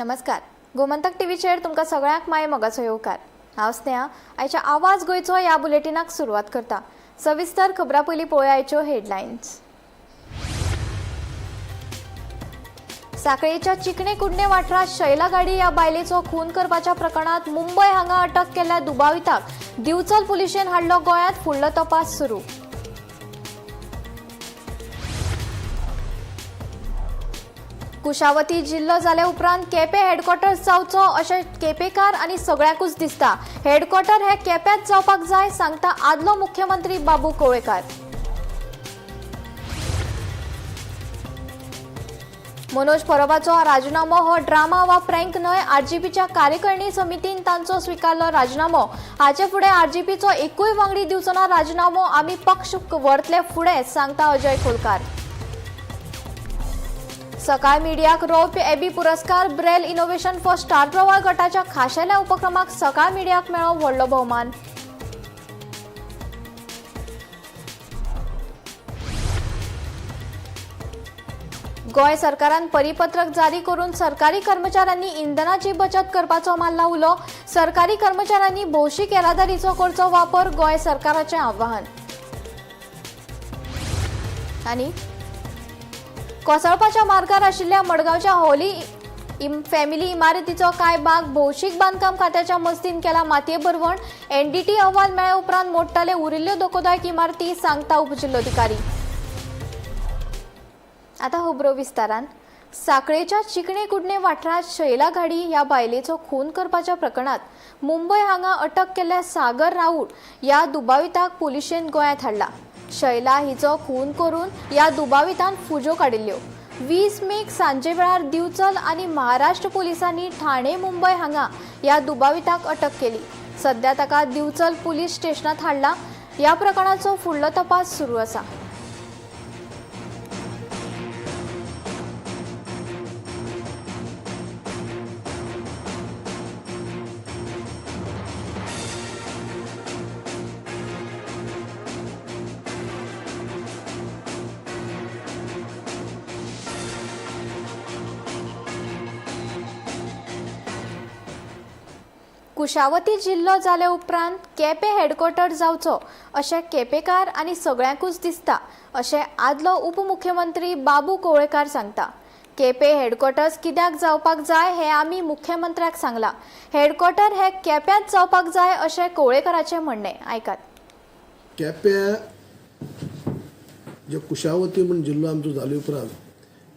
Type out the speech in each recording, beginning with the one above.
नमस्कार. गोमंतक टीव्हीचेर तुमकां सगळ्यांक माय मोगाचो येवकार. हांव स्नेहा. आयच्या आवाज गोंयचो ह्या बुलेटिनाक सुरवात करता. सविस्तर खबरां पयलीं पळोवया आयच्यो हेडलायन्स. सांखळेच्या चिकणे कुडणे वाठारात शैला गाडी ह्या बायलेचो खून करपाच्या प्रकरणात मुंबय हांगा अटक केल्ल्या दुबाविताक दिवचल पुलिशेन हाडलो गोंयांत. फुडलो तपास सुरू. कुशावती जिल्लो जाल्या उपरांत केपें हेडक्वॉर्टर्स जावचो अशें केपेकार आनी सगळ्यांकूच दिसता. हेडक्वॉर्टर हे केप्याच जावपाक जाय, सांगता आदलो मुख्यमंत्री बाबू कवळेकार. मनोज परबाचो राजीनामो हो ड्रामा वा प्रँक न्हय. आरजीपीच्या कार्यकारिणी समितीन तांचो स्विकारलो राजीनामो. हाचे फुडें आरजीपीचो एकूय वांगडी दिवचो ना राजीनामो. आमी पक्ष व्हरतले फुडें, सांगता अजय खोलकार. सकाळ मिडियाक रौप्य एबी पुरस्कार. ब्रेल इनोव्हेशन फॉर स्टार प्रवाह गटाच्या खाशेल्या उपक्रमाक सकाळ मिडियाक मेळ्ळो व्हडलो भोवमान. गोंय सरकारान परिपत्रक जारी करून सरकारी कर्मचाऱ्यांनी इंधनाची बचत करपाचो मारला उलो. सरकारी कर्मचाऱ्यांनी भौशीक येरादारीचो करचो वापर, गोंय सरकाराचें आव्हान. आनी कोसळपाच्या मार्गार आशिल्ल्या मडगांवच्या होली फॅमिली इमारतीचो कांय भाग भौशीक बांदकाम खात्याच्या मस्तीन केला मातये भरवण. एनडीटी अहवाल मेळ्ळे उपरांत मोडटले उरिल्ल्यो धोकोदायक इमारती, सांगता उपजिल्लोधिकारी. आता खबरो विस्तारान. सांखळेच्या चिकणे कुडणे वाठारात शैला गाडी ह्या बायलेचो खून करपाच्या प्रकरणात मुंबय हांगा अटक केल्ल्या सागर राऊळ ह्या दुबाविताक पुलिशेन गोंयांत हाडला. शैला हिचो खून करून ह्या दुबावितान फुजो काडिल्ल्यो. 20 मेक सांजे वेळार दिवचल आनी महाराष्ट्र पुलिसांनी ठाणे मुंबय हांगा ह्या दुबाविताक अटक केली. सध्या ताका दिवचल पुलीस स्टेशनात हाडला. ह्या प्रकरणाचो फुडलो तपास सुरू आसा. कुशावती जिल्लो जाले उपरांत केपें हेडक्वॉर्टर जावचो अशें केपेकार आनी सगळ्यांकूच दिसता, अशें आदलो उपमुख्यमंत्री बाबू कवळेकार सांगता. केपें हेडक्वॉर्टर्स कित्याक जावपाक जाय हें आमी मुख्यमंत्र्याक सांगलां. हेडक्वॉर्टर हे केप्यांत जावपाक जाय अशें कवळेकाराचें म्हणणें. आयकात. केप्यां जे कुशावती म्हण जिल्लो आमचो जाले उपरांत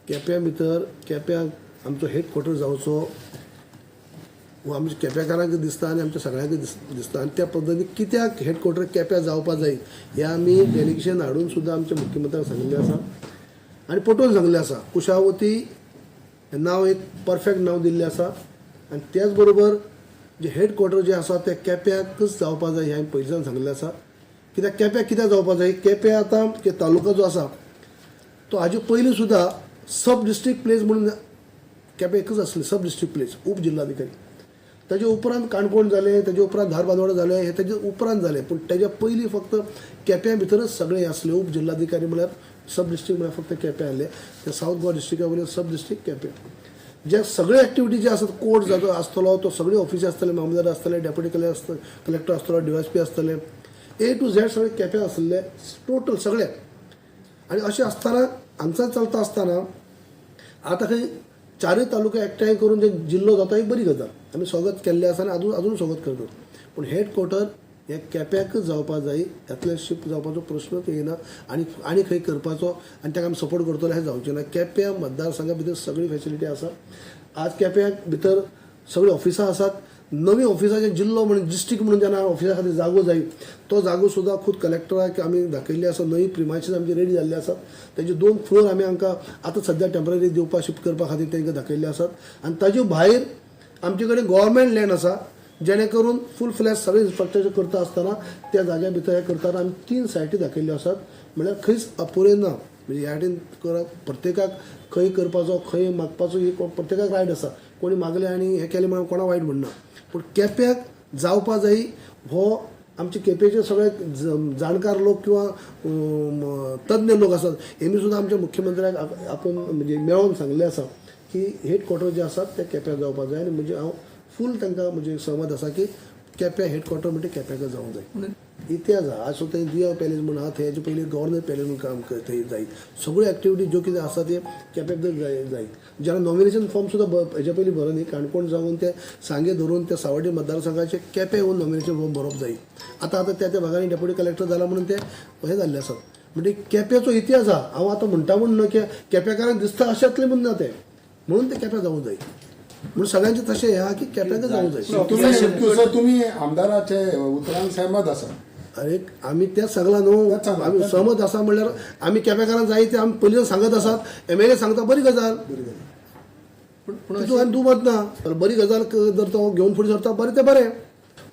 केप्यां भितर केप्यांक आमचो हेडक्वॉर्टर जावचो वो आमच्या केपेकारांक दिसता आनी आमच्या सगळ्यांक दिसता. आनी त्या पद्दतीन कित्याक हेडक्वॉर्टर केप्यां जावपा जाय हें आमी डेलिगेशन हाडून सुद्दां आमच्या मुख्यमंत्र्याक सांगिल्लें आसा आनी पटोवन सांगलें आसा. कुशावती हें नांव एक परफेक्ट नांव दिल्लें आसा आनी त्याच बरोबर जे हेडक्वॉर्टर जे आसा ते केप्याकच जावपा जाय हें हांवें पयलींच्यान सांगलें आसा. कित्याक केप्याक कित्याक जावपा जाय, केप्यां आतां तालुका जो आसा तो हाजे पयलीं सुद्दां सब डिस्ट्रिक्ट प्लेस म्हणून केप्यां एकच आसलें, सब डिस्ट्रिक्ट प्लेस उपजिल्लाधिकारी. ताजे उपरांत काणकोण जालें, ताजे उपरांत धारबांदोडा जालें, हे ताजे उपरांत जालें. पूण ताज्या पयलीं फक्त केप्यां भितरच सगळें आसलें. उपजिल्लाधिकारी म्हळ्यार सब डिस्ट्रिक्ट म्हळ्यार फक्त केप्यां आसलें. ते सावथ गोवा डिस्ट्रिक्टा वयले सब डिस्ट्रिक्ट केप्यां. जे सगळे एक्टिविटी जे आसात, कोर्ट जातो आसतलो, तो सगळे ऑफिस आसतले, मामलेदार आसतले, डेप्युटी कलेक्टर आसतलो, DYSP आसतले, A to Z सगळे केप्यां आसले टोटल सगळे. आनी अशें आसतना हांगसान चलता आसतना आतां खंय चारय तालुके एकठांय करून जे जिल्लो जाता ही बरी गजाल. आमी स्वागत केल्लें आसा आनी अजून स्वागत करतात. पूण हेडक्वॉर्टर हे केप्याकच जावपा जाय, यातले शिफ्ट जावपाचो प्रश्नच येना आनी खंय करपाचो आनी ताका आमी सपोर्ट करतले हें जावचें ना. केप्यां मतदारसंघा भितर सगळी फॅसिलिटी आसा. आज केप्यां भितर सगळीं ऑफिसां आसात. नवी ऑफिसाचे जिल्लो म्हणून डिस्ट्रिक्ट म्हणून जेन्ना ऑफिसा खातीर जागो जाय तो जागो सुद्दां खूद कलेक्टराक आमी दाखयल्ली आसा. नवी प्रिमायसीस आमची रेडी जाल्ली आसात. तेजे 2 फ्लोर आमी हांकां आतां सद्या टेम्पररी दिवपाक शिफ्ट करपा खातीर तांकां दाखयल्ले आसात. आनी ताजे भायर आमचे कडेन गव्हर्मेंट लँड आसा जेणे करून फूल फ्लॅश सगळें इन्फ्रास्ट्रक्चर करता आसतना त्या जाग्या भितर हे करतात. आमी 3 सायटी दाखयल्ल्यो आसात. म्हळ्यार खंयच अपुरे ना. म्हणजे ह्या वटेन प्रत्येकाक खंय करपाचो खंय मागपाचो ही प्रत्येकाक रायट आसा. कोणी मागले आनी हें केलें म्हणून कोणा वायट म्हणना. पूण केप्याक जावपा जाय हो आमचे केपेचे सगळे जाणकार लोक किंवा तज्ञ लोक आसात हेमी सुद्दां आमच्या मुख्यमंत्र्याक आपण म्हणजे मेळोवन सांगले आसा की हेडक्वॉर्टर जे आसात ते केप्यां जावपाक जाय आनी म्हणजे हांव फूल तांकां म्हणजे सहमत आसा की केप्यां हेडक्वॉर्टर म्हणजे केप्यां जावंक जाय. इतिहास आहा आज थंय दिया पॅलेस म्हण आहा थंय पयलीं गव्हर्नर पॅलेस म्हूण काम थंय जाय. सगळ्यो एक्टिविटी ज्यो कितें आसा त्यो केप्यां जाय. जेन्ना नॉमिनेशन फॉर्म सुद्दां हेच्या पयलीं भरप न्ही काणकोण जावन ते सांगे धरून ते सावड्डे मतदारसंघाचे केप्यां येवन नॉमिनेशन फॉर्म भरप जाय. आतां त्या भागांनी डेप्युटी कलेक्टर जाला म्हणून ते हे जाल्ले आसात. म्हणजे केप्याचो इतिहास आहा. हांव आतां म्हणटा म्हूण न्हय की केप्याकारांक दिसता अशेंतलें म्हूण ना तें म्हणून ते केप्यां जावंक जाय. म्हणून सगळ्यांचे तशें हे आहा की केप्यां जावंक जाय. तुम्ही आमदाराचे उतरांक सहमत आसा? अरे आमी तेच सांगला न्हू आमी सहमत आसा म्हणल्यार आमी केप्याकारांक जाय ते आमी पयलीं सांगत आसात. MLA सांगता बरी गजाल तितून आनी दुमत ना. बरी गजाल जर तो घेवन फुडें सरता बरें ते बरें.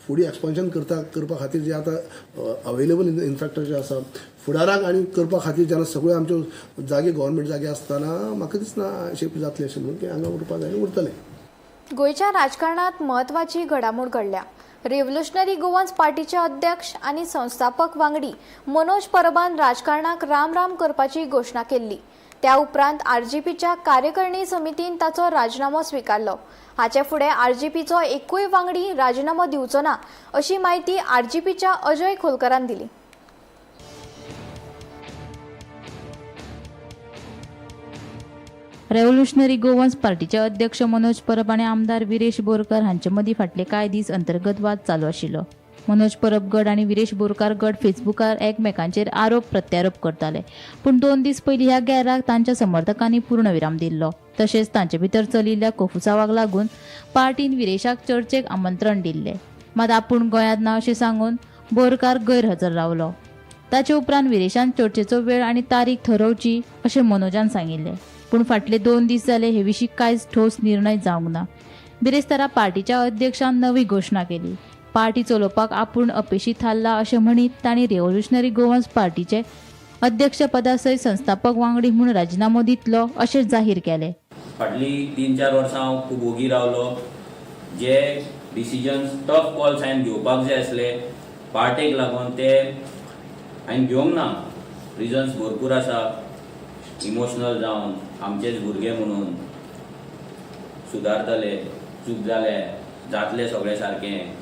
फुडें एक्सपान्शन करपा खातीर जे आतां अवेलेबल इन्फ्रास्ट्रक्चर आसा फुडाराक आनी करपा खातीर जेन्ना सगळ्यो आमच्यो जागे गव्हर्मेंट जागे आसतना म्हाका दिसना अशें जातलें अशें म्हणून की हांगा उरपा जाय उरतलें. गोयच्या राजकारणात महत्वाची घडामोड घडल्या. रेव्होल्युशनरी गोवन्स पार्टीचे अध्यक्ष आणि संस्थापक वांगडी मनोज परबान राजकारणाक राम करपाची घोषणा केल्ली. त्या उपरांत RGPच्या कार्यकारिणी समितीन ताचो राजीनामो स्वीकारलो. हाचे फुडें RGPचो एकूय वांगडी राजीनामो दिवचो ना अशी माहिती RGPच्या अजय खोलकरान दिली. रेव्होल्युशनरी गोवन्स पार्टीचे अध्यक्ष मनोज परब आणि आमदार विरेश बोरकार हांचे मदीं फाटले कांय दीस अंतर्गत वाद चालू आशिल्लो. मनोज परब गट आणि विरेश बोरकार गट फेसबुकार एकमेकांचेर आरोप प्रत्यारोप करताले. पूण 2 दीस पयलीं ह्या गॅराक तांच्या समर्थकांनी पूर्णविराम दिल्लो. तशेंच तांचे भितर चलिल्ल्या कोफुसावाक लागून पार्टीन विरेशाक चर्चेक आमंत्रण दिल्ले. मात आपूण गोंयांत ना अशें सांगून बोरकार गैरहजर रावलो. ताचे उपरांत विरेशान चर्चेचो वेळ आनी तारीख ठरवची अशें मनोजान सांगिल्लें. पूण फाटले 2 दीस जाले हे विशीं कांयच ठोस निर्णय जावंक ना. बिरेस्तारा पार्टीच्या अध्यक्षान नवी घोषणा केली. पार्टी चलोवपाक आपूण अपेशी थारला अशें म्हणीत तांणी रेव्होल्युशनरी गोवन्स पार्टीचे अध्यक्ष पदासयत संस्थापक वांगडी म्हूण राजीनामो दितलो अशें जाहीर केलें. फाटलीं 3-4 वर्सां हांव खूब ओगी रावलो. जे डिसिजन्स टफ कॉल्स हांवें घेवपाक जाय आसले पार्टेक लागून ते हांवें घेवंक ना. रिजन्स भरपूर आसा. इमोशनल जावन आमचेच भुरगे म्हणून सुदारतले चूक जाले जातले सगळें सारकें.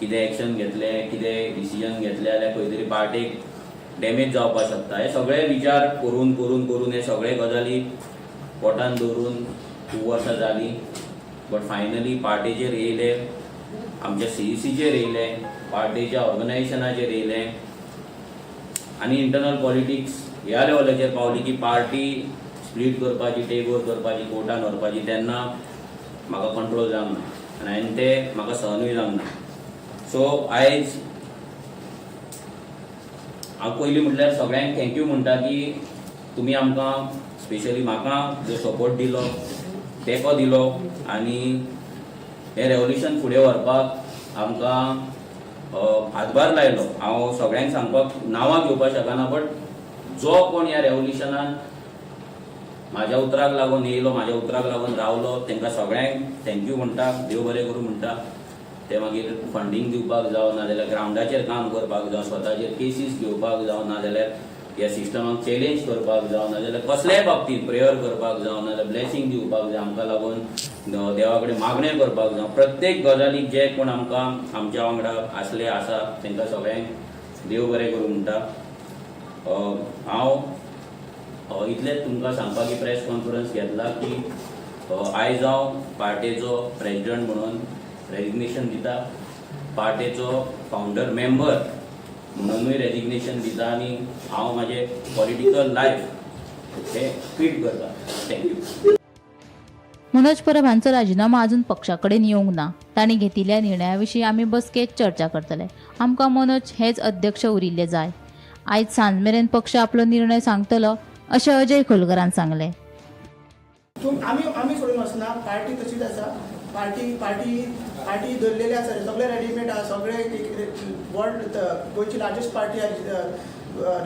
कितें एक्शन घेतलें कितें डिसिजन घेतलें जाल्यार खंय तरी पार्टेक डॅमेज जावपाक शकता. हे सगळे विचार करून हे सगळे गजाली पोटान दवरून खूब वर्सां जालीं. बट फायनली पार्टीचेर येयले, आमच्या CECचेर येयले, पार्टीच्या ऑर्गनायझेशनाचेर येयले आनी इंटरनल पॉलिटिक्स ह्या लेवलाचेर पावली की पार्टी स्प्लीट करपाची टेक ओवर करपाची कोर्टान व्हरपाची. तेन्ना म्हाका कंट्रोल जावंक ना आनी हांवें ते म्हाका सहनूय जावंक ना. सो आयज हांव पयलीं म्हटल्यार सगळ्यांक थँक्यू म्हणटा की तुमी आमकां स्पेशली म्हाका जो सपोर्ट दिलो तेंको दिलो आनी हें रेव्होल्युशन फुडें व्हरपाक आमकां हातभार लायलो. हांव सगळ्यांक सांगपाक नांवां घेवपाक शकना बट जो कोण ह्या रेव्होल्युशनान म्हाज्या उतराक लागून येयलो म्हाज्या उतराक लागून रावलो तांकां सगळ्यांक थँक्यू म्हणटा. देव बरें करूं म्हणटा. ते मागीर फंडींग दिवपाक जावं नाजाल्यार ग्रावंडाचेर काम करपाक जावं स्वताचेर केसीस घेवपाक जावं नाजाल्यार ह्या सिस्टमाक चॅलेंज करपाक जावं नाजाल्यार कसल्याय बाबतींत प्रेयर करपाक जावं नाजाल्यार ब्लेसिंग दिवपाक जाय आमकां लागून देवा कडेन मागणें करपाक जावं प्रत्येक गजालीक जे कोण आमकां आमच्या वांगडा आसले आसा तांकां सगळ्यांक देव बरें करूं म्हणटा. हांव इतलेंच तुमकां सांगपाक प्रेस कॉन्फरन्स घेतला की आयज हांव पार्टेचो प्रेसिडेंट म्हणून रेजिग्नेशन दिता. पार्टेचो फावंडर मेंबर म्हणूनय रेजिग्नेशन दिता आनी हांव म्हाजें पॉलिटिकल लायफ हें क्विट करता. थँक्यू. मनोज परब हांचो राजीनामो अजून पक्षा कडेन येवंक ना. तांणी घेतिल्ल्या निर्णया विशीं आमी बसकेक चर्चा करतले. आमकां मनोज हेच अध्यक्ष उरिल्ले जाय. आयज सांज मेरेन पक्ष आपलो निर्णय सांगतलो अशें अजय खोलकरान सांगलें. आम्ही सोडून वचना. पार्टी तशीच आसा. पार्टी धरलेली आसा. सगळे रेडीमेड आहा. सगळे वर्ल्ड गोंयची लार्जस्ट पार्टी आहा.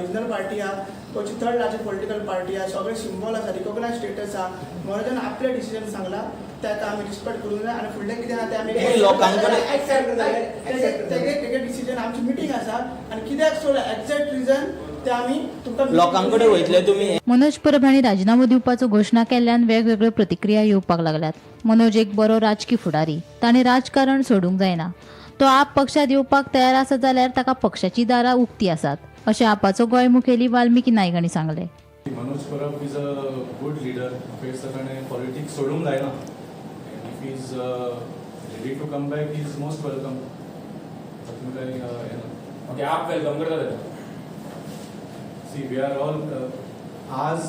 रिजनल पार्टी आहा. गोंयची 3rd लार्जस्ट पॉलिटिकल पार्टी आहा. सगळे सिंबल आसा. रिकॉग्नायज स्टेटस आहा. मनोजान आपले डिसिजन सांगला ताका आमी रिस्पेक्ट करूंक जाय आनी फुडलें कितें आहा तें आमी लोकांकडे डिसिजन आमची मिटींग आसा आनी कित्याक सोडला एक्झॅक्ट रिजन ते आमी तुमकां लोकांकडे वयतले तुमी मनोज परब हांणी राजीनामो दिवपाचो घोशणा केल्ल्यान वेगवेगळ्यो प्रतिक्रिया येवपाक लागल्यात। मनोज एक बरो राजकी फुडारी, ताणें राजकारण सोडूंक जायना। तो आप पक्षात येवपाक तयार आसा जाल्यार ताका पक्षाची दारां उक्तीं आसात, अशें आपाचो गोंय मुखेली वाल्मिकी नायक हांणी सांगलें। Manoj Parab is a good leader, फेस ताणें पॉलिटिक्स सोडूंक जायना। If is ready to come back is most welcome. Okay, आप वेलकम करता सी वी आर ऑल आज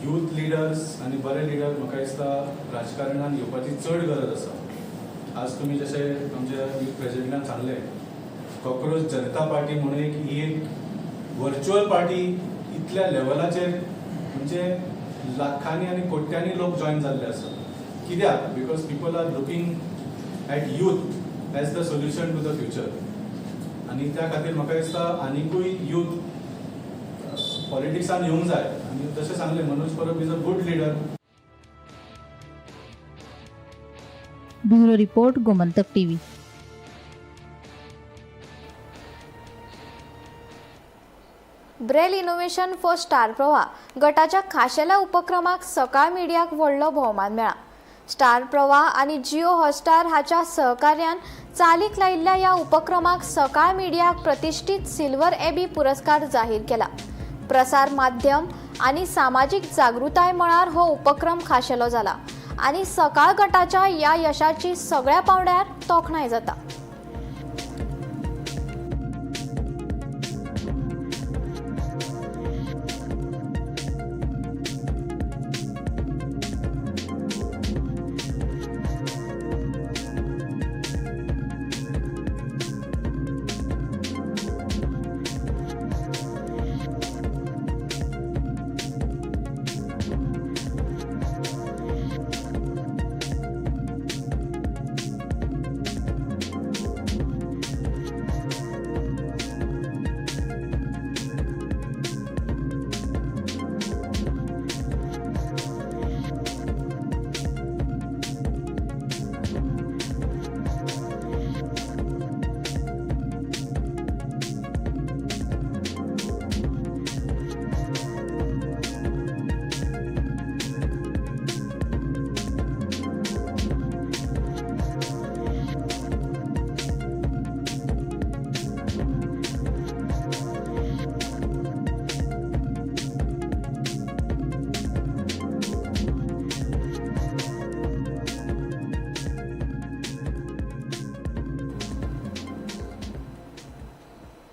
यूथ लिडर्स आनी बरे लिडर म्हाका दिसता राजकारणान येवपाची चड गरज आसा। आज तुमी जशें आमच्या यूथ प्रेसिडेंटान सांगलें, कॉक्रोच जनता पार्टी म्हणून ही एक व्हर्च्युअल पार्टी इतल्या लेवलाचेर म्हणजे लाखांनी आनी कोट्यांनी लोक जॉईन जाल्ले आसा। कित्याक? Because people are looking at youth as the solution to the future. आनी त्या खातीर म्हाका दिसता आनिकूय यूथ पॉलिटिक्सान येवंक जाय। आनी तशें सांगलें, Manoj Parab is a good leader. Bureau report, Gomantak TV. Braille innovation for star प्रवाह गटाच्या खाशेल्या उपक्रमाक सकाळ मिडियाक व्हडलो भोवमान मेळ्ळा। स्टार प्रवाह आणि जिओ हॉटस्टार हाच्या सहकार्यान चालीक लायिल्ल्या ह्या उपक्रमाक सकाळ मिडियाक प्रतिष्ठीत सिल्वर एबी पुरस्कार जाहीर केला। प्रसार माध्यम आणि सामाजिक जागृताय मळार हो उपक्रम खाशेलो जाला आणि सकाळ गटाच्या या यशाची सगळ्या पावंड्यार तोखणाय जाता।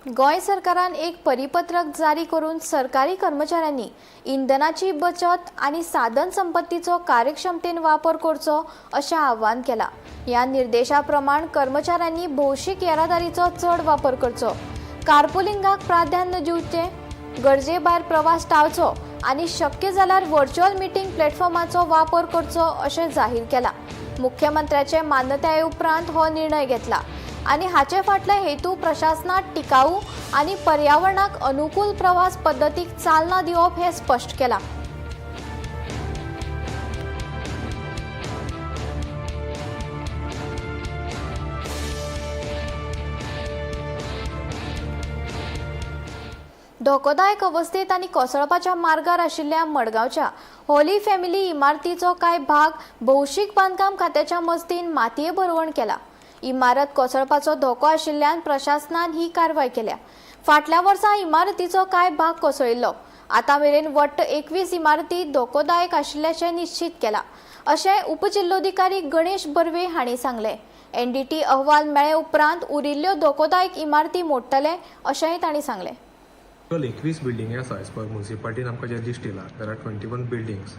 गोंय सरकारान एक परिपत्रक जारी करून सरकारी कर्मचाऱ्यांनी इंधनाची बचत आणि साधन संपत्तीचो कार्यक्षमतेन वापर करचो अशें आवाहन केला। ह्या निर्देशा प्रमाण कर्मचाऱ्यांनी भौशीक येरादारीचो चड वापर करचो, कारपुलिंगाक प्राधान्य दिवचें, गरजे भायर प्रवास टाळचो आणि शक्य जाल्यार व्हर्च्युअल मीटिंग प्लॅटफॉर्माचो वापर करचो अशें जाहीर केला। मुख्यमंत्र्याचे मान्यताये उपरांत हो निर्णय घेतला आणि हाचे फाटले हेतू प्रशासनात टिकाऊ आणि पर्यावरणाक अनुकूल प्रवास पद्धतीक चालना दिवप हे स्पष्ट केला। धोकोदायक अवस्थेत आणि कोसळपाच्या मार्गार आशिल्ल्या मडगांवच्या होली फॅमिली इमारतीचो कांय भाग भौशीक बांदकाम खात्याच्या मजतीन मातये भरवण केला। इमारत कोसळपाचो धोको आशिल्ल्यान प्रशासनान ही कारवाय केल्या। फाटल्या वर्सा इमारतीचो कांय भाग कोसळिल्लो। आता मेरेन वट्ट 21 इमारती धोकोदायक आशिल्ल्याचे निश्चित केला, अशें उपजिल्लोधिकारी गणेश बर्वे हांणी सांगले। एनडीटी अहवाल मेळे उपरांत उरिल्ल्यो धोकोदायक इमारती मोडटले अशेंय तांणी सांगले। 21 बिल्डिंग आसा एज पर म्युनिसिपालिटीन आमकां जे लिस्ट येयला देर आर 21 बिल्डिंग्स।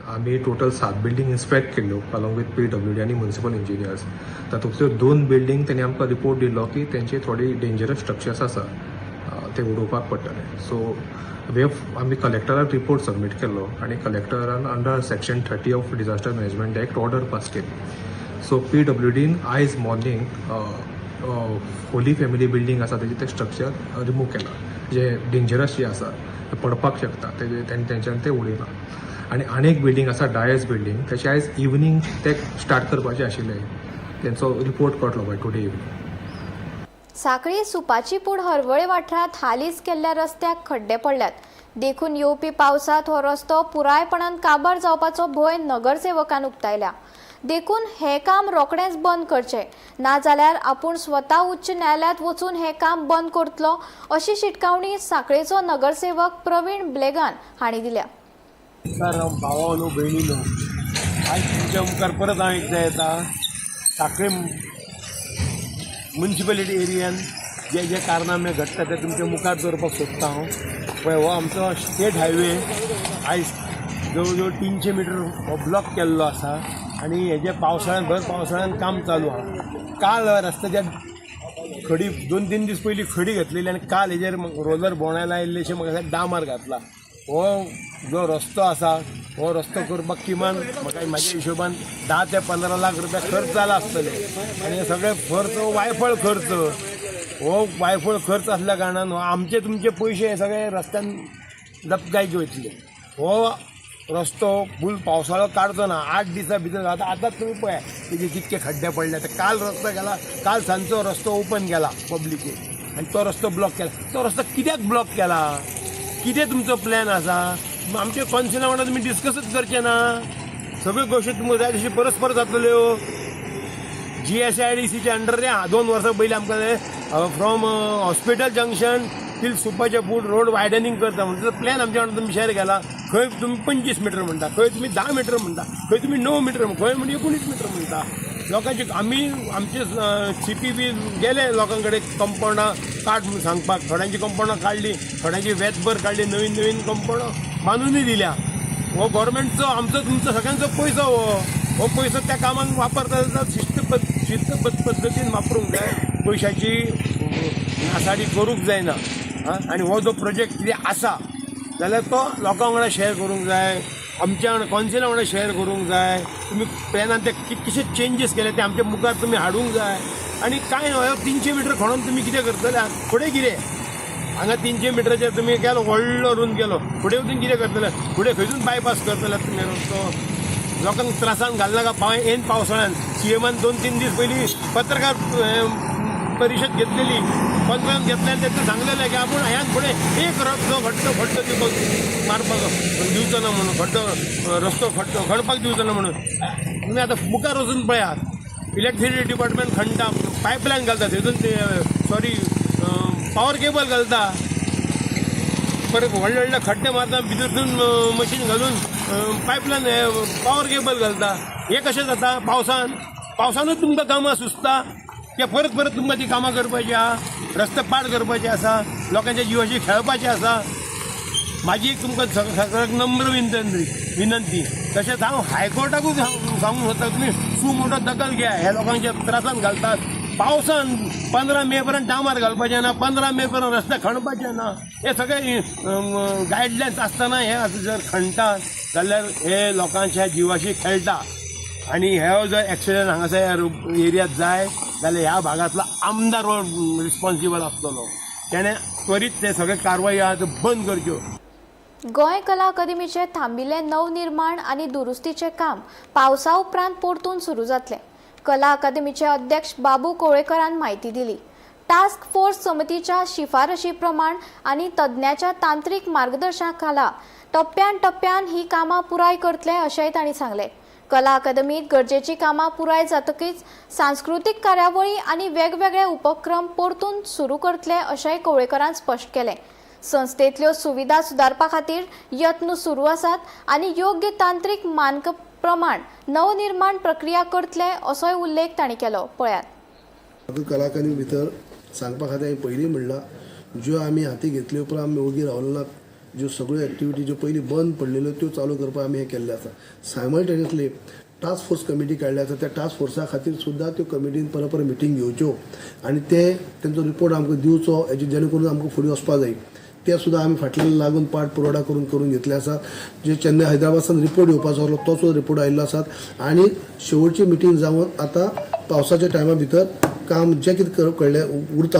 आमी टोटल 7 बिल्डिंग इन्स्पेक्ट केल्ल्यो अलॉंग विथ PWD आनी म्युनिसिपल इंजिनियर्स। तातूंतल्यो 2 बिल्डिंग तेणी आमकां रिपोर्ट दिल्लो की तेंचे थोडी डेंजरस स्ट्रक्चर्स आसा, ते उडोवपाक पडटले। सो आमी कलेक्टराक रिपोर्ट सबमीट केल्लो आनी कलेक्टरान under section 30 of disaster management act order pass केली। सो PWDन आयज मॉर्निंग होली फॅमिली बिल्डिंग आसा तेजे ते स्ट्रक्चर रिमूव केला, जे डेंजरस जे आसा ते पडपाक शकता तेंच्यान ते उडयला। आनी आनीक बिल्डिंग आसा डायस बिल्डिंग, तेचे आयज इवनिंग ते स्टार्ट करपाचे आशिल्ले, तेंचो रिपोर्ट कळटलो बाय टुडे इवनिंग। साखळी सुपाची पूड हरवळे वाठारात हालींच केल्ल्या रस्त्याक खड्डे पडल्यात. देखून येवपी पावसात हो रस्तो पुरायपणान काबार जावपाचो भंय नगरसेवकान उक्तायला. देखून हे काम रोखडेंच बंद करचें, नाजाल्यार आपूण स्वता उच्च न्यायालयात वचून हे काम बंद करतलो, अशी शिटकावणी साखळेचो नगरसेवक प्रवीण ब्लेगान हांणी दिल्या. भावानो भयणीनो, आज तुमच्या मुखार परत हांव एकदां येता. साखळे म्युनिसिपॅलिटी एरियान जे कारनामे घडटा ते तुमच्या मुखार दवरपाक सोदता हांव. पळय, हो आमचो स्टेट हायवे आयज जवळ जवळ 300 मीटर हो ब्लॉक केल्लो आसा आनी हेजे पावसाळ्यान भर पावसाळ्यान काम चालू आहा. काल रस्त्याच्या खडी 2-3 दीस पयलीं खडी घातलेली आनी काल हेजेर रोलर बोंडायला इल्लेशें म्हाका डांबर घातला. हो जो रस्तो आसा हो रस्तो करपाक किमान म्हाका म्हाज्या हिशोबान 10 ते 15 लाख रुपया खर्च जाला आसतले आनी हे सगळे खर्च वायफळ खर्च. हो वायफळ खर्च असल्या कारणान आमचे तुमचे पयशे हे सगळे रस्त्यान दपकायचे वयतले. हो रस्तो फूल पावसाळो काडचो ना, 8 दिसां भितर जाता. आतांच तुमी पळया तेजे कितके खड्डे पडले. काल रस्तो गेला, काल सांजचो रस्तो ओपन केला पब्लिकेक आनी तो रस्तो ब्लॉक केला. तो रस्तो कित्याक ब्लॉक केला? कितें तुमचो प्लॅन आसा? आमचे कॉन्सिला वांगडा तुमी डिस्कसच करचे ना. सगळ्यो गोश्टी तुमकां जाय तशी परस्पर जातल्यो. GSIDCच्या अंडर 2 वर्सां पयलीं आमकां फ्रॉम हॉस्पिटल जंक्शन टील सुपाचे पूड रोड वायडनिंग करता म्हणजे प्लॅन आमच्या वांगडा तुमी शेअर केला. खंय तुमी 25 मीटर म्हणटा, खंय तुमी 10 मीटर म्हणटा, खंय तुमी 9 मीटर, खंय म्हणजे 19 मीटर म्हणटा. लोकांचे आमी आमचे CPB गेले लोकां कडेन कंपाउंडां काड म्हणून सांगपाक. थोड्यांची कंपाउंडां काडली, थोड्यांची वेतभर काडली, नवीन कंपाउंडां बांदूनय दिल्या. हो गव्हर्मेंटचो आमचो तुमचो सगळ्यांचो पयसो. हो पयसो त्या कामाक वापरता शिस्त पद्दतीन वापरूंक जाय. पयशाची नासाडी करूंक जायना. आनी हो जो प्रोजेक्ट कितें आसा जाल्यार तो लोकां वांगडा शेअर करूंक जाय, आमच्या वांगडा कॉन्सिला वांगडा शेअर करूंक जाय. तुमी प्लॅनान ते कशे चेंजीस केले ते आमच्या मुखार तुमी हाडूंक जाय. आनी कांय न्हय, 300 मीटर खणून तुमी कितें करतले? फुडें कितें? हांगा 300 मीटराचेर तुमी केलो व्हडलो रूंद केलो, फुडें वचून कितें करतले? फुडें खंयसून बायपास करतले तुमी रस्तो? लोकांक त्रासान घालनाका. येन पावसाळ्यान CMन 2-3 दीस पयलीं पत्रकार परिशद घेतलेली. कॉन्फरन्स घेतल्यान तेतून सांगलेलें की आपूण ह्यान फुडें एक रस्तो खड्डो दिवपाक मारपाक दिवचो ना म्हणून, रस्तो खणपाक दिवचो ना म्हणून. तुमी आतां मुखार वचून पळयात, इलेक्ट्रिसिटी डिपार्टमेंट खणटा, पायपलायन घालता, तेतून पॉवर केबल घालता, परत व्हडले खड्डे मारता, भितरसून मशीन घालून पायपलायन पॉवर केबल घालता. हे कशें जाता? पावसानूच तुमकां कामां सुचता की परत तुमकां ती कामां करपाची आहा, रस्ते पाड करपाचे आसा, लोकांच्या जिवाशी खेळपाचें आसा. म्हाजी एक तुमकां सगळ्याक नम्र विनंती. तशेंच हांव हायकोर्टाकूच सांगूंक सोदता, तुमी सुमोटो दखल घ्या. हे लोकांच्या त्रासान घालतात. पावसान 15 मे पर्यंत डांबर घालपाचें ना, 15 मे पर्यंत रस्ते खणपाचे ना. हे सगळे गायडलायन्स आसतना हे जर खणटात जाल्यार हे लोकांच्या जिवाशी खेळटा. आनी हे जर एक्सिडेंट हांगासर एरियांत जाय जाल्यार ह्या भागांतलो आमदार रिस्पॉन्सिबल आसतलो. तेणें त्वरीत ते सगळे कारवाई आहा त्यो बंद करच्यो. गोंय कला अकादमीचे थांबिल्ले नवनिर्माण आनी दुरुस्तीचे काम पावसा उपरांत परतून सुरू जातले. कला अकादमीचे अध्यक्ष बाबू कोळेकरान म्हायती दिली. टास्क फोर्स समितीच्या शिफारशी प्रमाण आनी तज्ञाच्या तांत्रीक मार्गदर्शनाखाला टप्प्यान ही कामां पुराय करतले अशेंय तांणी सांगले. कला अकादमीत गरजेची कामां पुराय जातकीच सांस्कृतीक कार्यावळी आनी वेगवेगळे उपक्रम परतून सुरू करतले अशेंय कोळेकरान स्पश्ट केलें. संस्थेंतल्यो सुविधा सुदारपा खातीर यत्न सुरू आसात आनी योग्य तांत्रीक मानक प्रमाण नवनिर्माण प्रक्रिया करतले असोय उल्लेख तांणी केलो. पळयात. कला अकादमी भितर सांगपा खातीर हांवें पयलीं म्हणलां, ज्यो आमी हाती घेतल्यो उपरांत आमी ओगी रावले नात. ज्यो सगळ्यो एक्टिविटी ज्यो पयलीं बंद पडलेल्यो त्यो चालू करपाक आमी हें केल्लें आसा. सायमल्टेनियसली टास्क फोर्स कमिटी काडल्या आसा. त्या टास्क फोर्सा खातीर सुद्दां त्यो कमिटीन परत मिटींग घेवच्यो आनी तेंचो रिपोर्ट आमकां दिवचो, हेजे जेणे करून आमकां फुडें वचपाक जाय. ते सुद्दां आमी फाटल्यान लागून पाठ पुरवठा करून घेतले आसा. जे चेन्नई हैदराबादान रिपोर्ट येवपाचो आसलो तो सुद्दां रिपोर्ट आयिल्लो आसा. आनी शेवटची मिटींग जावन आतां पावसाच्या टायमा भितर काम जे कितें कळ्ळें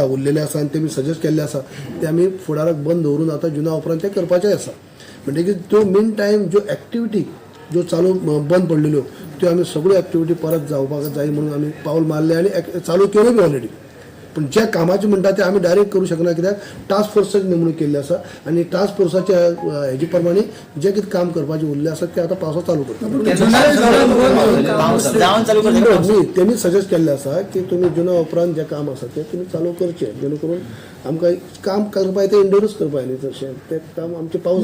उरलेलें आसा आनी तेमी सजेस्ट केल्लें आसा ते आमी फुडाराक बंद दवरून आतां जुना उपरांत तें करपाचें आसा. म्हणटकीर त्यो मेन टायम ज्यो एक्टिविटी ज्यो चालू बंद पडलेल्यो त्यो आमी सगळ्यो एक्टिविटी परत जावपाक जाय म्हणून आमी पावल मारले आनी चालू केल्यो बी ऑलरेडी. पण ज्या कामाचे म्हणटा ते आमी डायरेक्ट करूं शकना, कित्याक टास्क फोर्साची नेमणूक केल्ली आसा आनी टास्क फोर्साच्या हेजे प्रमाणे जे कितें काम करपाचें उरलें आसा तें आतां पावसा चालू करता. त्यांनी सजेस्ट केल्लें आसा की तुमी जुना उपरांत जे काम आसा ते तुमी चालू करचे, जेणे करून आमकां काम करपाक ते इंडोरूच करपाक न्ही तशें तें काम आमचें पावस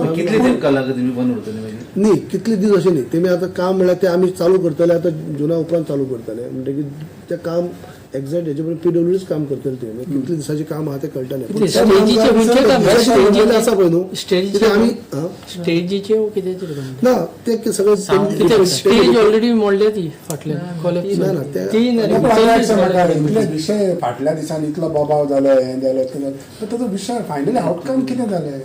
न्ही कितले दीस अशें न्ही. तेमी आतां काम म्हळ्यार ते आमी चालू करतले, आतां जुना उपरांत चालू करतले म्हणटकीर तें काम एक्झॅक्ट हेजे पर्यंत PWDच काम करतले ते कितले दिसाचें काम आहा तें कळटलें आसा पळय न्हू कितें आमी स्टेजीचे ना ते सगळें स्टेज ऑलरेडी मोडले ती फाटल्यान ना ना ते इतले विशय फाटल्या दिसांनी इतलो बोबाव जालो हें जालो तें जालो, ताचो विशय फायनली आउटकम कितें जालें?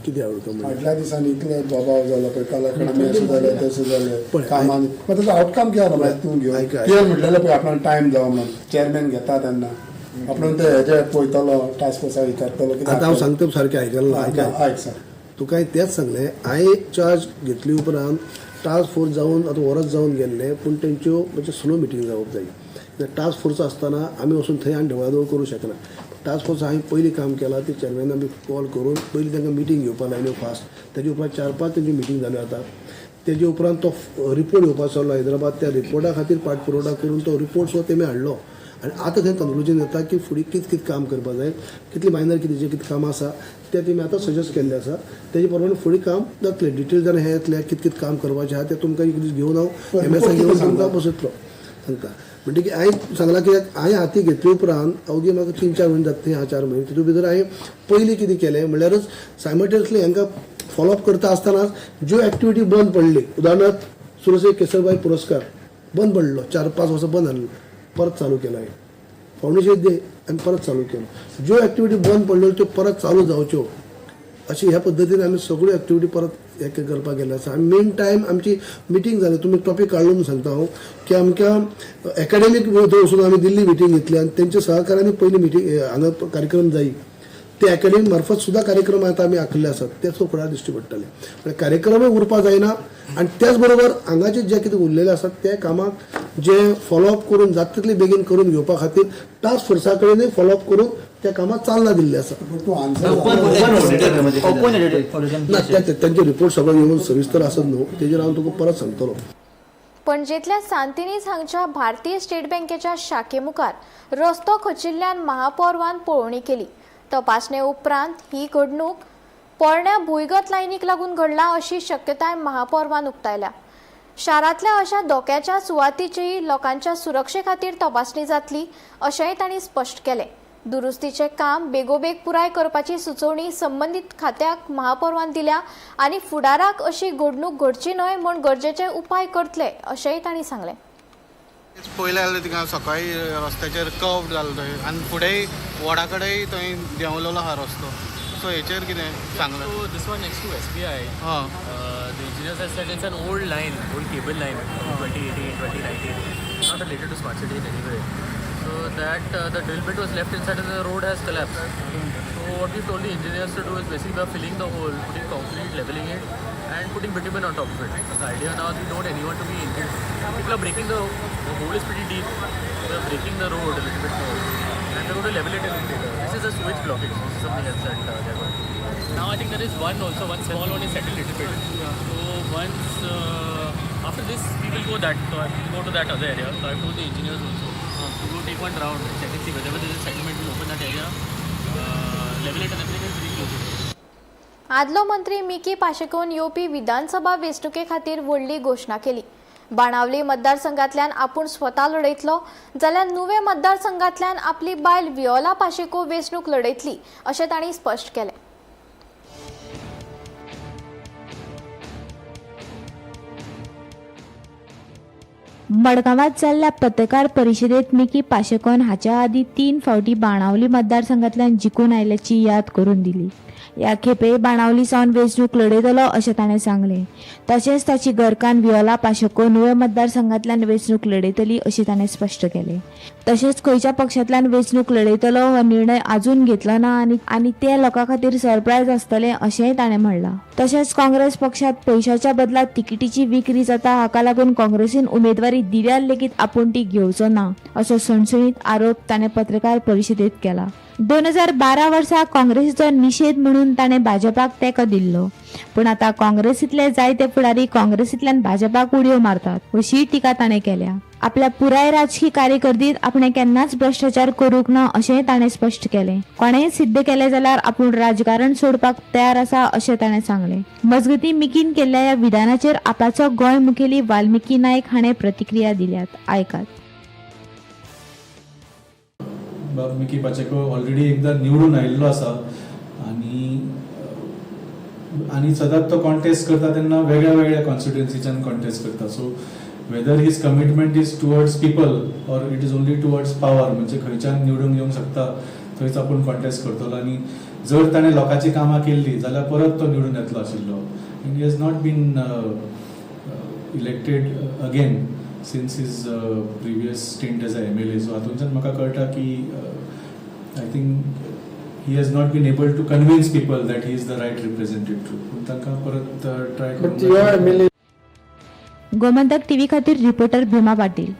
कितें आवडटा फाटल्या दिसांनी इतले बोबाव जालो पळय, कलाकडेन अशें जालें तशें जालें कामान, मागीर ताचो आउटकम कितें जालो मागीर तूं घेवन क्लियर म्हटलेलें पळय आपणाक टायम जावं म्हणून चेअरमॅन घेता तेन्ना आपण ते हेजे पळयतलो टास्क फोर्सा विचारतलो आतां हांव सांगता सारकें आयकलें आयक सर तुका तेंच सांगलें हांवें चार्ज घेतली उपरांत टास्क फोर्स जावन आतां वरस जावन गेल्ले, पूण तेंच्यो म्हणजे स्लो मिटींग जावप जाय. टास्क फोर्स आसतना आमी वचून थंय आनी ढवळाढवळ करूं शकना. टास्क फोर्स हांवें पयलीं काम केलां ती चेअरमॅन आमी कॉल करून पयलीं तांकां मिटींग घेवपाक लायल्यो फास्ट. तेजे उपरांत 4-5 तेंच्यो मिटींग जाल्यो आतां. तेजे उपरांत तो रिपोर्ट येवपाक चाललो हैदराबाद, त्या रिपोर्टा खातीर पाठपुरवठा करून तो रिपोर्ट सुद्दां तेमी हाडलो आनी आतां थंय कन्क्लुजन येता की फुडें कितें काम करपाक जाय, कितली मायनर कितें जे कितें कामां आसा ते तेमी आतां सजेस्ट केल्लें आसा. तेजे प्रमाणे फुडें काम जातलें. डिटेल जावन हें येतलें कितें काम करपाचें आहा तें तुमकां एक दीस घेवन हांव MSA घेवन तुमकां बसयतलो सांगता. म्हणटकीर हांवें सांगलां की हांवें हाती घेतले उपरांत अवघी म्हाका 3-4 म्हयने जाता ह्या 4 म्हयने तितून भितर हांवें पयलीं कितें केलें म्हणल्यारच सायमल्टेनियसली हांकां फॉलोअप करता आसतनाच ज्यो एक्टिविटी बंद पडली, उदाहरणार्थ सुरसे केसरबाई पुरस्कार बंद पडलो, 4-5 वर्सां बंद आसलो, परत चालू केलो हांवें. फावंडेशन डे आनी परत चालू केलो. ज्यो एक्टिविटी बंद पडल्यो त्यो परत चालू जावच्यो अशी ह्या पद्दतीन आमी सगळ्यो एक्टिविटी परत हे करपाक गेले आसा. आनी मेन टायम आमची मिटींग जाली. तुमी टॉपीक काडलो म्हणून सांगता हांव की आमकां एकाडेमीक वचून आमी दिल्ली मिटींग घेतली आनी तेंच्या सहकार्यान पयली मिटींग हांगा कार्यक्रम जायी. ते एकाडेमी मार्फत सुद्दां कार्यक्रम आतां आमी आंखले आसात ते फुडार दिश्टी पडटले. म्हणजे कार्यक्रमूय उरपा जायना आनी त्याच बरोबर हांगाचे जे कितें उरलेले आसात ते कामाक जे फॉलोअप करून जाता तितले बेगीन करून घेवपा खातीर टास्क फोर्सा कडेनूय फॉलोअप करून त्या कामाक चालना दिल्ली आसा. त्यांचे रिपोर्ट सगळो येवन सविस्तर आसत न्हू तेजेर हांव तुका परत सांगतलो. पणजेंतल्या सांतिनीज हांगच्या भारतीय स्टेट बँकेच्या शाखे मुखार रस्तो खचिल्ल्यान महापौरवान पळोवणी केली. तपासणे उपरांत ही घडणूक पोरण्या भुंयगत लायनीक लागून घडला अशी शक्यताय महापौरवान उक्तायल्या. शारांतल्या अशा धोक्याच्या सुवातीचीय लोकांच्या सुरक्षे खातीर तपासणी जातली अशेंय तांणी स्पश्ट केलें. दुरुस्तीचें काम बेगोबेग पुराय करपाची सुचोवणी संबंदीत खात्याक महापौरवान दिल्या आनी फुडाराक अशी घडणूक घडची न्हय म्हूण गरजेचे उपाय करतले अशेंय तांणी सांगलें. पयलें जाल्यार थिंगा सकाळी रस्त्याचेर कर्व जालो थंय आनी फुडेंय वडा कडेन थंय देंवलेलो आहा रस्तो. सो हेचेर कितें सांगलां? So this one next to SBI. The engineers have said it's an old line, old cable line from 2018, 2019. Not related to smart city in any way. So that the drill bit was left inside and the road has collapsed. So what we told the engineers to do is basically we are filling the hole, putting concrete, leveling it, and putting bitumen on top of it. The idea now is we don't want anyone to be injured. People are breaking the hole is pretty deep. They are breaking the road a little bit more, and they're going to level it a little later. This is a sewage blockage. This is something else that they're going to do. Now I think there is one small one is settled a little bit. So once after this we will go to that other area. So I told the engineers also to go take one round, check and see wherever there is a settlement, we'll open that area, level it and everything and reclose it. आदलो मंत्री Mickey पाशेकोन येवपी विधानसभा वेंचणुके खातीर व्हडली घोशणा केली. बाणावली मतदारसंघांतल्यान आपूण स्वता लढयतलो जाल्यार नुवे मतदारसंघांतल्यान आपली बायल वियोला पाशेको वेंचणूक लढयतली अशें तांणी स्पश्ट केलें. मडगांवांत जाल्ल्या पत्रकार परिशदेंत मिकी पाशेकोन हाच्या आदीं 3 फावटी बाणावली मतदारसंघांतल्यान जिखून आयिल्ल्याची याद करून दिली. ह्या खेपे बाणावली सावन वेंचणूक लढयतलो अशें ताणें सांगलें. तशेंच ताची घरकान्न वियोला पाशेको नुवे मतदारसंघांतल्यान वेंचणूक लढयतली अशें ताणें स्पश्ट केलें. तशेंच खंयच्या पक्षांतल्यान वेंचणूक लढयतलो हो निर्णय आजून घेतलो ना आनी ते लोकां खातीर सरप्रायज आसतलें अशेंय ताणें म्हणलां. तशेंच काँग्रेस पक्षांत पयशाच्या बदलांत तिकिटीची विक्री जाता हाका लागून काँग्रेसीन उमेदवारी तरी दिल्यार लेगीत आपूण ती घेवचो ना असो सणसणीत आरोप ताणें पत्रकार परिशदेंत केला. 2012 वर्सा काँग्रेसीचो निषेध म्हणून ताणें भाजपाक तेंको दिल्लो, पूण आतां काँग्रेसींतले जायते फुडारी काँग्रेसींतल्यान भाजपाक उडयो मारतात अशी टिका ताणें केल्या. आपल्या पुराय राजकीय कारकिर्दीत आपणें केन्नाच भ्रष्टाचार करूंक ना अशें ताणें स्पश्ट केलें. कोणेंय सिद्ध केलें जाल्यार आपूण राजकारण सोडपाक तयार आसा अशें ताणें सांगलें. मजगतीं मिकीन केल्ल्या ह्या विधानाचेर आपल्याचो गोंय मुखेली वाल्मिकी नायक हाणें प्रतिक्रिया दिल्यात. आयकात. मिकी पाचेको ऑलरेडी एकदा निवडून आयिल्लो आसा आनी सदांच तो कॉन्टेस्ट करता तेन्ना वेगळ्या वेगळ्या कॉन्स्टिट्युएन्सीच्यान कॉन्टेस्ट करता. So whether his commitment is towards people or it is only towards power, म्हणजे खंयच्यान निवडून येवंक शकता थंयच आपूण कॉन्टेस्ट करतलो. आनी जर ताणें लोकांची कामां केल्ली जाल्यार परत तो निवडून येतलो आशिल्लो. He has not been elected again since his previous stint as a MLA. So हातूंच्यान म्हाका कळटा की I think he has not been able to convince people that he is the right representative. पूण तांकां परत ट्राय करून. Gomantak TV खातीर reporter Bhima Patil.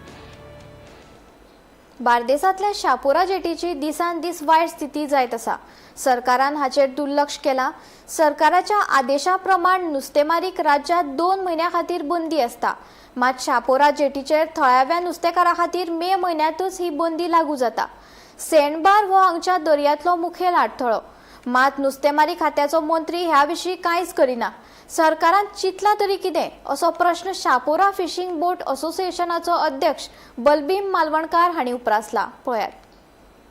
बार्देसांतल्या Chapora जेटीची दिसान दीस वायट स्थिती जायत आसा. सरकारान हाचेर दुर्लक्ष केला. सरकाराच्या आदेशा प्रमाण नुस्तेमारीक राज्यांत 2 म्हयन्या खातीर बंदी आसता. मात शापोरा जेटीचेर थळाव्या नुस्तेकारां खातीर मे म्हयन्यांतूच ही बंदी लागू जाता. सेंडबार हो हांगच्या दर्यांतलो मुखेल आडथळो. मात नुस्तेमारी खात्याचो मंत्री ह्या विशीं कांयच करिना. सरकारान चिंतलां तरी कितें असो प्रश्न शापोरा फिशींग बोट असोसिएशनाचो अध्यक्ष बलबीम मालवणकार हांणी उपरासला. पळयात.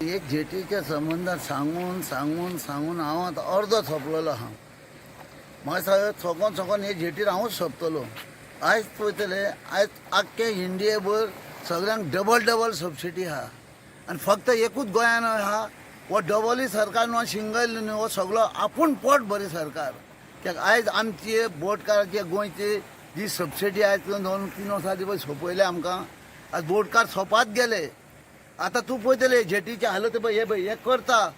एक जेटीच्या संबंधात सांगून सांगून सांगून हांव आतां अर्दो सोंपलेलो आहा. म्हाका सोकोन हे जेटीर हांवूच सोंपतलो. आयज पळयतले आयज आख्खे इंडियेभर सगळ्यांक डबल सबसिडी आहा आनी फक्त एकूच गोंयान आहा. हो डबलूय सरकार न्हू, सिंगल न्हू, हो सगळो आपूण पोट भरी सरकार. कित्याक आयज आमचे बोटकाराचे गोंयचे जी सबसिडी आयज 2-3 वर्सां पळय सोंपयले आमकां. आज बोटकार सोंपात गेले. आतां तूं पळयतले जेटीचे हालत पळय हे करता.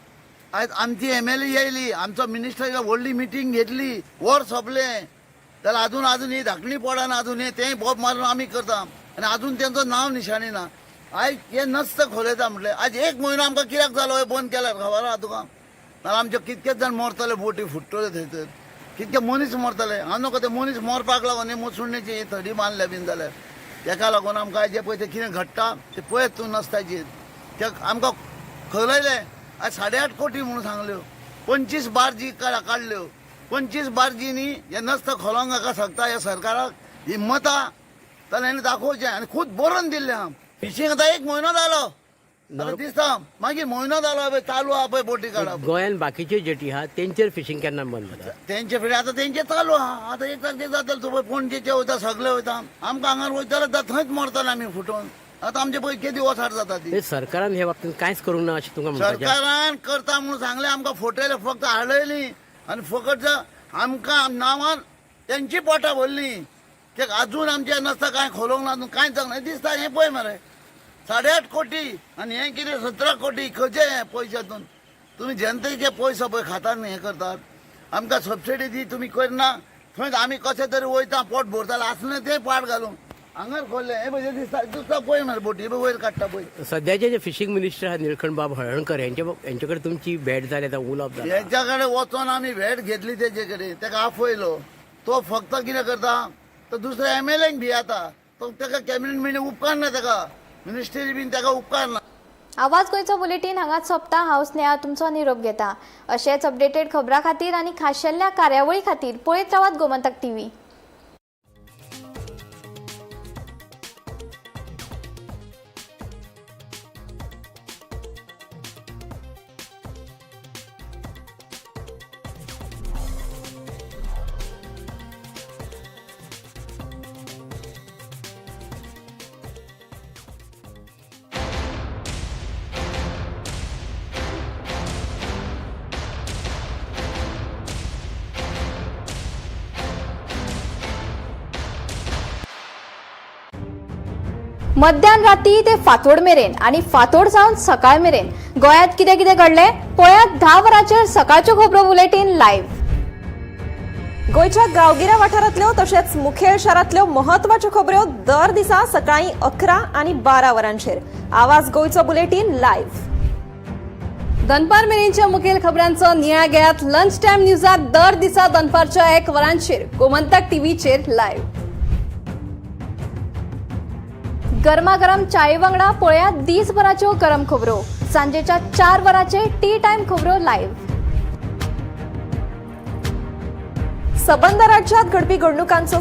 आयज आमची MLA येयली, आमचो मिनिस्टर व्हडली मिटींग घेतली, वर सोंपलें जाल्यार अजून ही धाकणी पडाना. अजून तें बोब मारून आमी करता आनी अजून तेंचो नांव निशाणी ना. आयज हे नस्त खोलयता म्हटलें. आज 1 म्हयनो आमकां कित्याक जालो बंद केल्यार खबर आहा तुका? नाल्यार आमचे कितकेच जाण मरतले, बोटी फुट्टल्यो थंयसर, कितके मनीस मरतले. हांव नको ते मनीस मरपाक लागून हे मुसुणेची थडी बांदल्या बीन जाल्यार तेका लागून आमकां जे पळय तें कितें घडटा तें पळयत तूं नसताचेर. कित्याक आमकां खलयले. आज 8.5 कोटी म्हणून सांगल्यो. 25 बार्जी काडल्यो. 25 बार्जींनी हे नस्त खोलोंक नाका शकता. ह्या सरकाराक हिम्मत आहा जाल्यार हेणें दाखोवचें आनी खूद बरोवन दिल्लें आहा. फिशींग आतां 1 म्हयनो जालो दिसता. मागीर म्हयनो जालो चालू आहा पळय बोटी काडप. गोंयान बाकीच्यो जेटी आहा तेंचेर फिशींग केन्ना बंद जाता? तेंचे फुडें आतां तेंचे चालू आहा. आतां एक तारखेक जातलें. तूं पळय पणजेचे वयता, सगळे वयता. आमकां हांगार वयता जाल्यार थंयच मरतले आमी फुटोवन. आतां आमचे पळय कितें वसाड जाता ती. सरकारान हे बाबतींत कांयच करूंक ना अशें तुमकां म्हणटा? सरकारान करता म्हणून सांगलें. आमकां फटयले, फक्त हाडयली आनी फकत आमकां नांवान तेंची पोटां भरली. कित्याक आजून आमचे नसता कांय खोलोंक ना, कांयच जावंक दिसता. हें पळय मरे 8.5 कोटी आनी हें कितें 17 कोटी खंयचे पयशातून तुमी जनतेचे पयसो पळय खातात हें करतात. आमकां सबसिडी दी तुमी करना. थंय आमी कशें तरी वयता पोट भरताले आसलें तें पाड घालून हांगार खोल्लें. हें पळय दिसता पळय मरे बोटी वयर काडटा पळय. सद्याचे जे फिशींग मिनिस्टर आहा निळकंठ बाब हळर्णकर हेंचे कडेन तुमची भेट जाली आतां उलोवप जालें? हेंच्या कडेन वचोन आमी भेट घेतली तेजे कडेन. तेका आफयलो. तो फक्त कितें करता तो दुसऱ्या MLAक भियाता. तो तेका कॅबिनेट मिटींग उपकार ना, तेका मिनिस्टरी बीन तेका उपकार ना. आवाज गोंयचो बुलेटीन हांगाच सोंपता. हांव स्नेहा तुमचो निरोप घेता. अशेंच अपडेटेड खबरां खातीर आनी खाशेल्ल्या कार्यावळी खातीर पळयत रावात गोमंतक TV. मध्यान राती ते फातोड मेरेन आणि फातोड सावन सकाळ मेरेन गोंयांत कितें कितें घडलें पळयात 10 वरांचेर सकाळच्यो खबरो बुलेटीन लायव्ह. गोयच्या गांवगिऱ्या वाठारांतल्यो तशेंच मुखेल शारांतल्यो महत्वाच्यो खबरो दर दिसा सकाळीं 11 आनी 12 वरांचेर आवाज गोयचो बुलेटिन लायव्ह. दनपार मेरेनच्या मुखेल खबरांचो नियाळ घेयात लंच टायम न्यूजात दर दिसा दनपारच्या 1 वरांचेर गोमंतक टीव्हीचेर लायव्ह. गरमागरम चाये वांगडा पळयात दिसभराच्यो गरम खबरो. सांजेच्या 4 वरांचे टी टायम खबरो लायव्ह. सबंद राज्यात घडपी घडणुकांचो